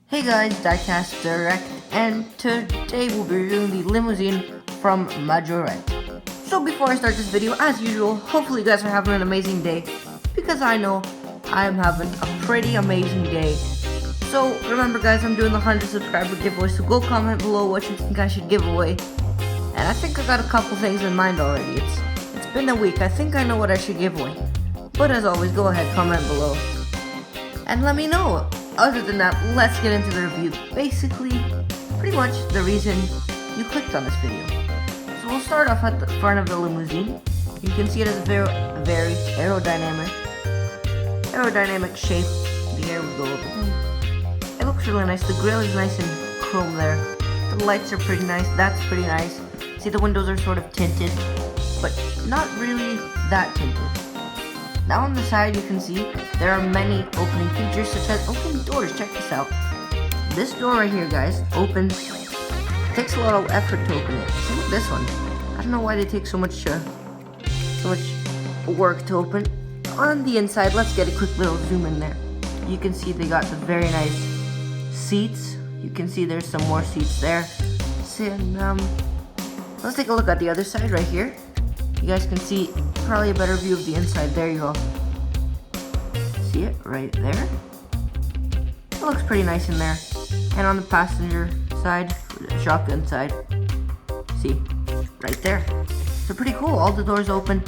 Hey guys, Diecast Direct, and today we'll be reviewing the limousine from Majorette. So before I start this video, as usual, hopefully you guys are having an amazing day, because I know I'm having a pretty amazing day. So remember guys, I'm doing the 100 subscriber giveaway, so go comment below what you think I should give away. And I think I got a couple things in mind already. It's been a week, I think I know what I should give away. But as always, go ahead, comment below and let me know. Other than that, let's get into the review. Basically, pretty much the reason you clicked on this video. So we'll start off at the front of the limousine. You can see it as a very aerodynamic shape. The air will go over. It looks really nice. The grille is nice and chrome there. The lights are pretty nice. That's pretty nice. See, the windows are sort of tinted, but not really that tinted. Now on the side you can see there are many opening features such as opening doors. Check this out. This door right here guys opens. It takes a lot of effort to open it. Same with this one. I don't know why they take so much work to open. On the inside, let's get a quick little zoom in there. You can see they got the very nice seats. You can see there's some more seats there. Let's take a look at the other side right here. You guys can see probably a better view of the inside. There you go. See it right there? It looks pretty nice in there. And on the passenger side, the shotgun side, see, right there. So pretty cool. All the doors open,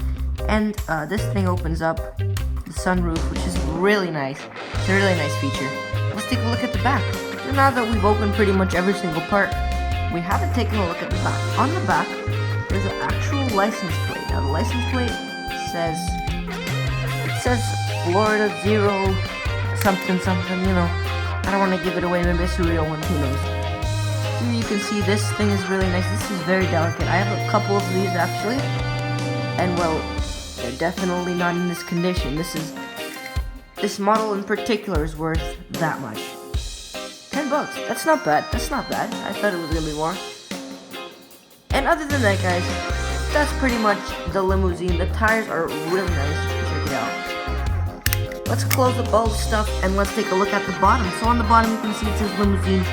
and this thing opens up the sunroof, which is really nice. It's a really nice feature. Let's take a look at the back. So now that we've opened pretty much every single part, we haven't taken a look at the back. On the back, there's an actual license plate. Now the license plate says Florida 0 something, you know. I don't want to give it away, maybe it's a real one, who knows. Here you can see this thing is really nice. This is very delicate. I have a couple of these actually, and well, they're definitely not in this condition. This model in particular is worth that much. $10. That's not bad. I thought it was gonna be more. And other than that guys, that's pretty much the limousine. The tires are really nice. Check it out. Let's close up all the stuff and let's take a look at the bottom. So on the bottom you can see it says limousine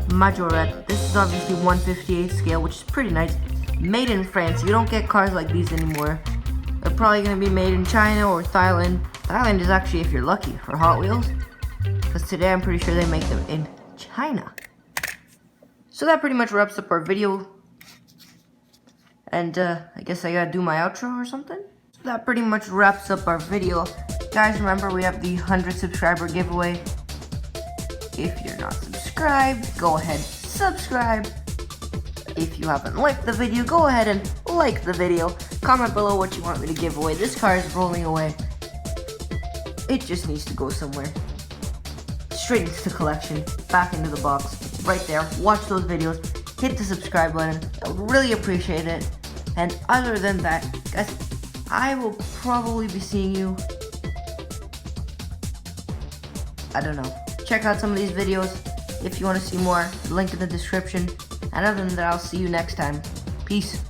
majorette. This is obviously 1/58 scale, which is pretty nice. Made in France. You don't get cars like these anymore. They're probably going to be made in China or Thailand. Thailand is actually, if you're lucky, for Hot Wheels. Because today I'm pretty sure they make them in China. So that pretty much wraps up our video. And I guess I gotta do my outro or something. So that pretty much wraps up our video. Guys, remember we have the 100 subscriber giveaway. If you're not subscribed, go ahead, subscribe. If you haven't liked the video, go ahead and like the video. Comment below what you want me to give away. This car is rolling away. It just needs to go somewhere. Straight into the collection, back into the box, right there. Watch those videos, hit the subscribe button. I would really appreciate it. And other than that, guys, I will probably be seeing you, I don't know. Check out some of these videos if you want to see more. Link in the description. And other than that, I'll see you next time. Peace.